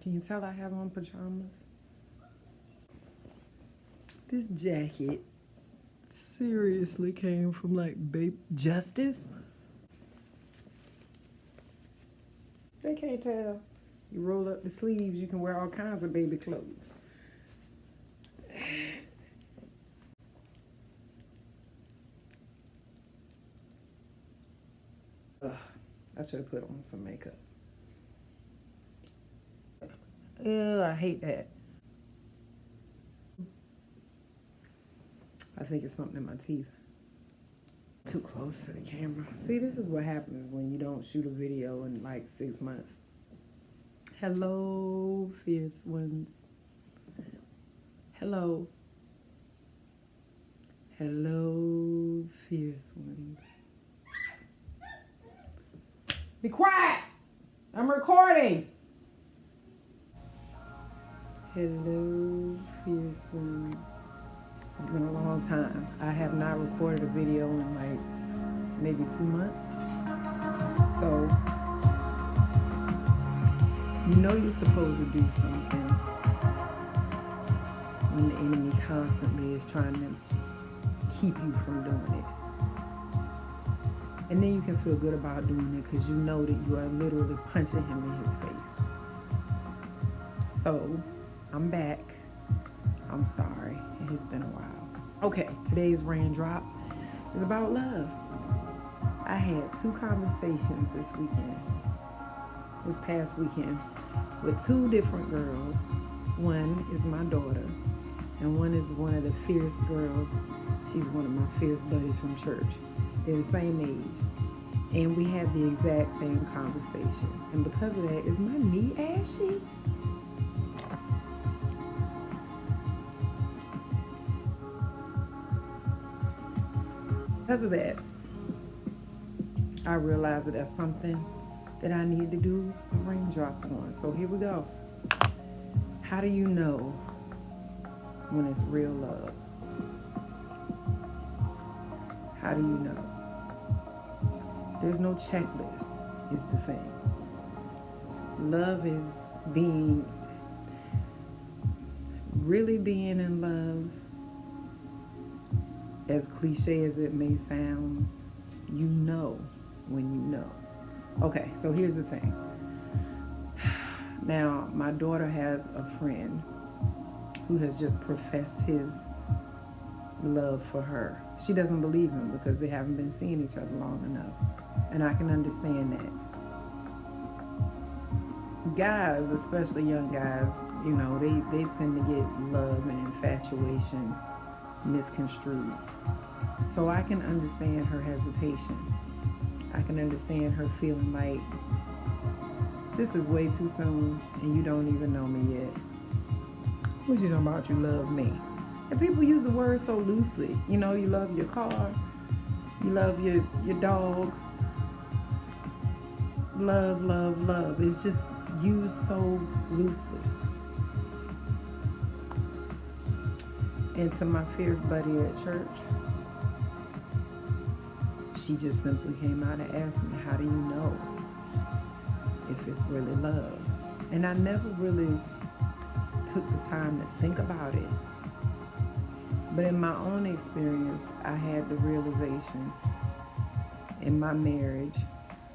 Can you tell I have on pajamas? This jacket seriously came from like Babe Justice. They can't tell. You roll up the sleeves, you can wear all kinds of baby clothes. I should have put on some makeup. I hate that. I think it's something in my teeth. Too close to the camera. See, this is what happens when you don't shoot a video in like 6 months. Hello, fierce ones. Hello. Hello, fierce ones. Be quiet! I'm recording! Hello, fierce ones. It's been a long time. I have not recorded a video in like maybe 2 months. So, you know you're supposed to do something when the enemy constantly is trying to keep you from doing it. And then you can feel good about doing it because you know that you are literally punching him in his face. So, I'm back. I'm sorry. It has been a while. Okay, today's raindrop is about love. I had 2 conversations this past weekend, with 2 different girls. One is my daughter, and one is one of the fierce girls. She's one of my fierce buddies from church. They're the same age, and we had the exact same conversation. And because of that, is my knee ashy? Because of that, I realized that that's something that I need to do a raindrop on. So here we go. How do you know when it's real love? How do you know? There's no checklist, is the thing. Love is really being in love. As cliche as it may sound, you know when you know. Okay, so here's the thing. Now, my daughter has a friend who has just professed his love for her. She doesn't believe him because they haven't been seeing each other long enough. And I can understand that. Guys, especially young guys, you know, they tend to get love and infatuation misconstrued. So I can understand her hesitation. I can understand her feeling like this is way too soon and you don't even know me yet. What you talking about? You love me. And people use the word so loosely. You know, you love your car, you love your dog. Love, love, love. It's just used so loosely. And to my fierce buddy at church, she just simply came out and asked me, how do you know if it's really love? And I never really took the time to think about it. But in my own experience, I had the realization in my marriage,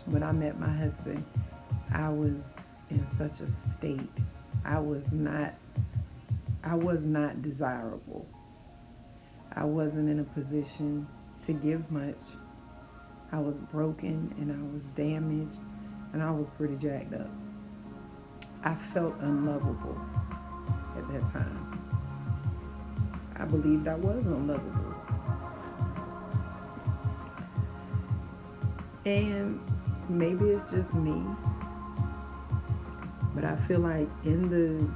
when I met my husband, I was in such a state. I was not desirable. I wasn't in a position to give much. I was broken and I was damaged and I was pretty jacked up. I felt unlovable at that time. I believed I was unlovable. And maybe it's just me, but I feel like in the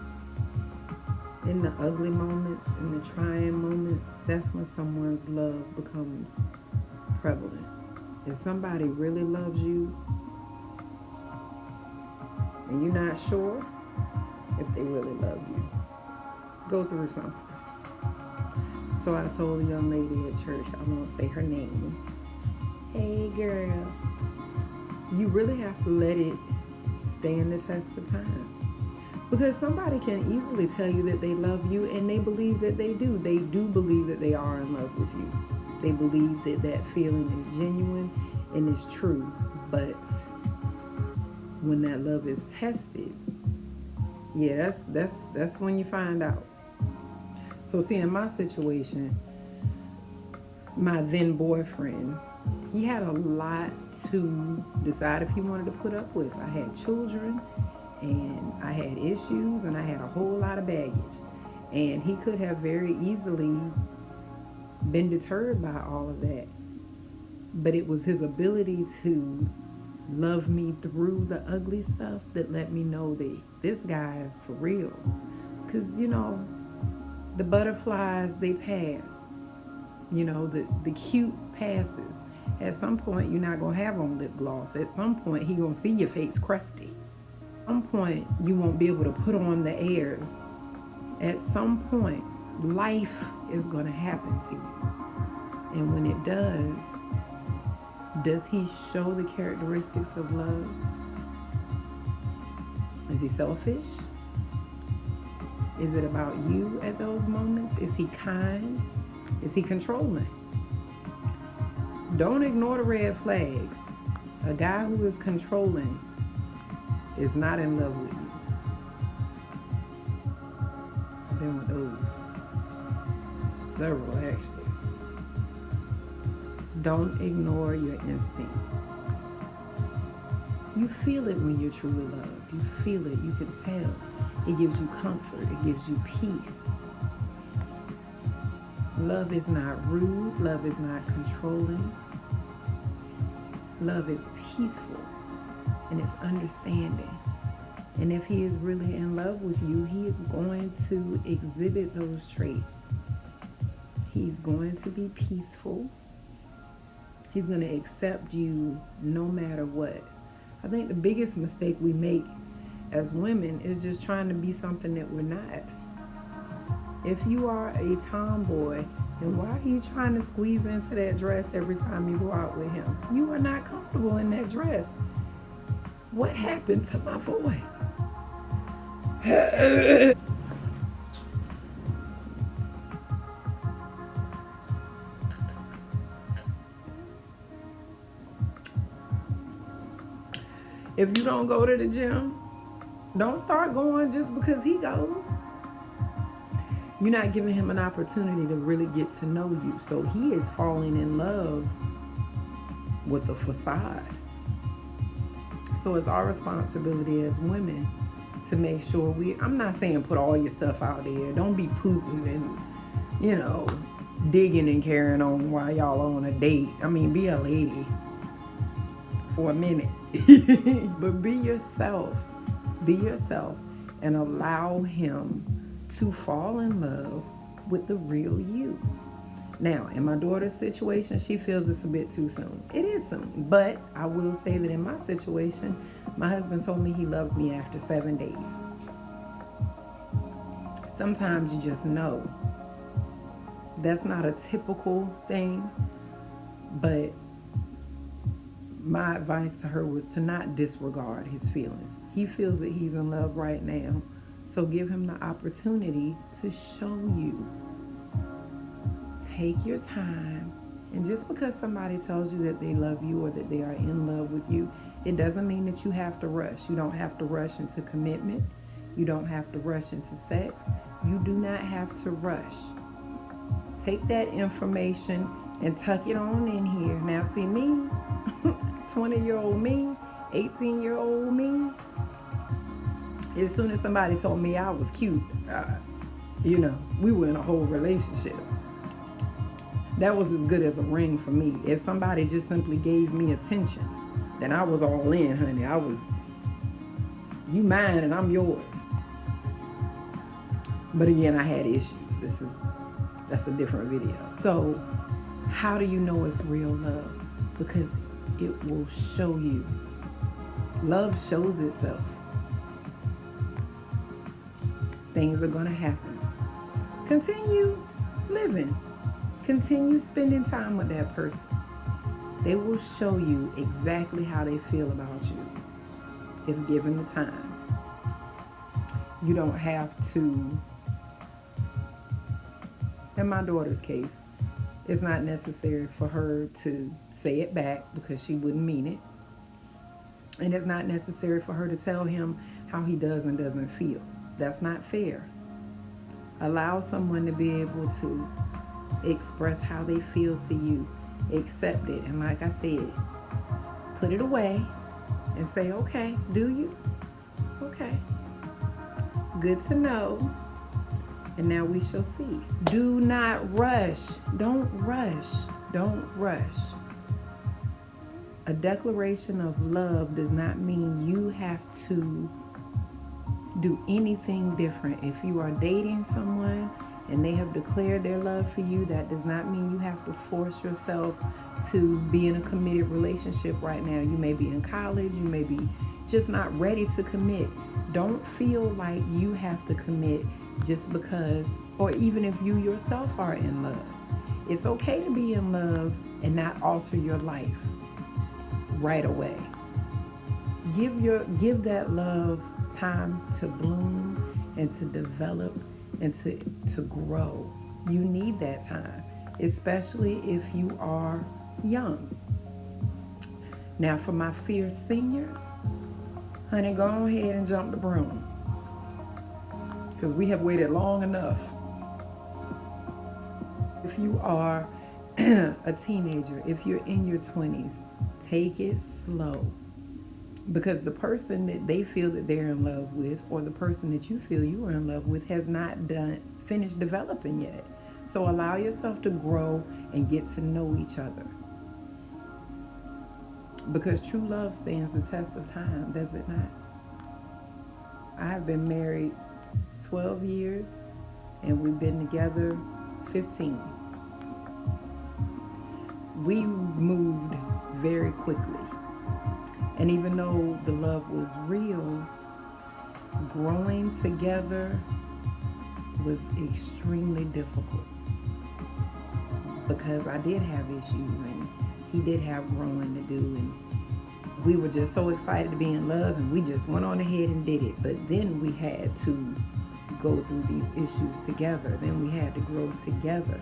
ugly moments, in the trying moments, that's when someone's love becomes prevalent. If somebody really loves you and you're not sure if they really love you, go through something. So I told a young lady at church, I won't say her name, hey girl, you really have to let it stand the test of time. Because somebody can easily tell you that they love you, and they believe that they do. They do believe that they are in love with you. They believe that that feeling is genuine and is true. But when that love is tested, yeah, that's when you find out. So see, in my situation, my then boyfriend, he had a lot to decide if he wanted to put up with. I had children, and I had issues, and I had a whole lot of baggage. And he could have very easily been deterred by all of that. But it was his ability to love me through the ugly stuff that let me know that this guy is for real. Because, the butterflies, they pass. The cute passes. At some point, you're not going to have on lip gloss. At some point, he going to see your face crusty. At some point, you won't be able to put on the airs. At some point, life is going to happen to you. And when it does he show the characteristics of love? Is he selfish? Is it about you at those moments? Is he kind? Is he controlling? Don't ignore the red flags. A guy who is controlling is not in love with you. I've been with those. Several, actually. Don't ignore your instincts. You feel it when you're truly loved. You feel it. You can tell. It gives you comfort. It gives you peace. Love is not rude. Love is not controlling. Love is peaceful, and it's understanding. And if he is really in love with you, he is going to exhibit those traits. He's going to be peaceful. He's going to accept you no matter what. I think the biggest mistake we make as women is just trying to be something that we're not. If you are a tomboy, then why are you trying to squeeze into that dress every time you go out with him? You are not comfortable in that dress. What happened to my voice? If you don't go to the gym, don't start going just because he goes. You're not giving him an opportunity to really get to know you. So he is falling in love with a facade. So it's our responsibility as women to make sure I'm not saying put all your stuff out there. Don't be Putin and, digging and carrying on while y'all on a date. I mean, be a lady for a minute. But be yourself. Be yourself and allow him to fall in love with the real you. Now, in my daughter's situation, she feels it's a bit too soon. It is soon. But I will say that in my situation, my husband told me he loved me after 7 days. Sometimes you just know. That's not a typical thing, but my advice to her was to not disregard his feelings. He feels that he's in love right now, so give him the opportunity to show you. Take your time, and just because somebody tells you that they love you or that they are in love with you, it doesn't mean that you have to rush. You don't have to rush into commitment. You don't have to rush into sex. You do not have to rush. Take that information and tuck it on in here. Now, see me, 20-year-old me, 18-year-old me, as soon as somebody told me I was cute, we were in a whole relationship. That was as good as a ring for me. If somebody just simply gave me attention, then I was all in, honey. You mine and I'm yours. But again, I had issues. That's a different video. So, how do you know it's real love? Because it will show you. Love shows itself. Things are going to happen. Continue living. Continue spending time with that person. They will show you exactly how they feel about you if given the time. You don't have to, in my daughter's case, it's not necessary for her to say it back because she wouldn't mean it. And it's not necessary for her to tell him how he does and doesn't feel. That's not fair. Allow someone to be able to express how they feel to you. Accept it. And like I said, put it away and say, okay, do you? Okay. Good to know. And now we shall see. Do not rush. Don't rush. Don't rush. A declaration of love does not mean you have to do anything different. If you are dating someone and they have declared their love for you, that does not mean you have to force yourself to be in a committed relationship right now. You may be in college, you may be just not ready to commit. Don't feel like you have to commit just because, or even if you yourself are in love. It's okay to be in love and not alter your life right away. Give that love time to bloom and to develop and to grow. You need that time, especially if you are young. Now for my fierce seniors, honey, go ahead and jump the broom, because we have waited long enough. If you are a teenager, if you're in your 20s, take it slow. Because the person that they feel that they're in love with, or the person that you feel you are in love with, has not finished developing yet. So allow yourself to grow and get to know each other. Because true love stands the test of time, does it not? I have been married 12 years and we've been together 15. We moved very quickly. And even though the love was real, growing together was extremely difficult because I did have issues and he did have growing to do, and we were just so excited to be in love and we just went on ahead and did it. But then we had to go through these issues together. Then we had to grow together.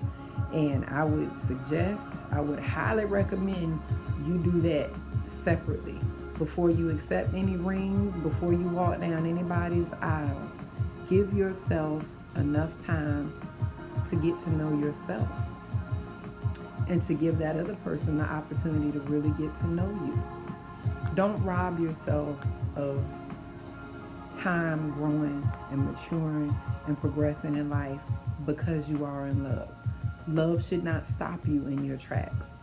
And I would highly recommend you do that separately. Before you accept any rings, before you walk down anybody's aisle, give yourself enough time to get to know yourself and to give that other person the opportunity to really get to know you. Don't rob yourself of time growing and maturing and progressing in life because you are in love. Love should not stop you in your tracks.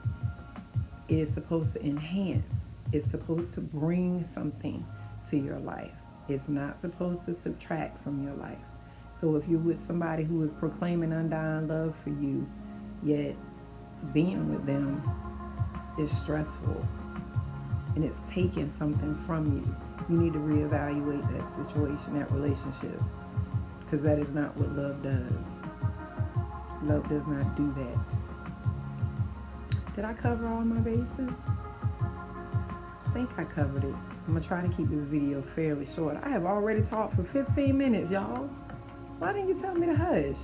It is supposed to enhance. It's supposed to bring something to your life. It's not supposed to subtract from your life. So if you're with somebody who is proclaiming undying love for you, yet being with them is stressful and it's taking something from you, you need to reevaluate that situation, that relationship, because that is not what love does. Love does not do that. Did I cover all my bases? I think I covered it. I'm going to try to keep this video fairly short. I have already talked for 15 minutes, y'all. Why didn't you tell me to hush?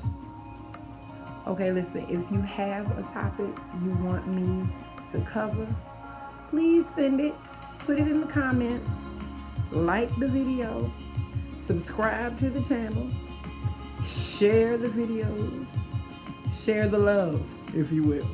Okay, listen, if you have a topic you want me to cover, please send it. Put it in the comments. Like the video. Subscribe to the channel. Share the videos. Share the love, if you will.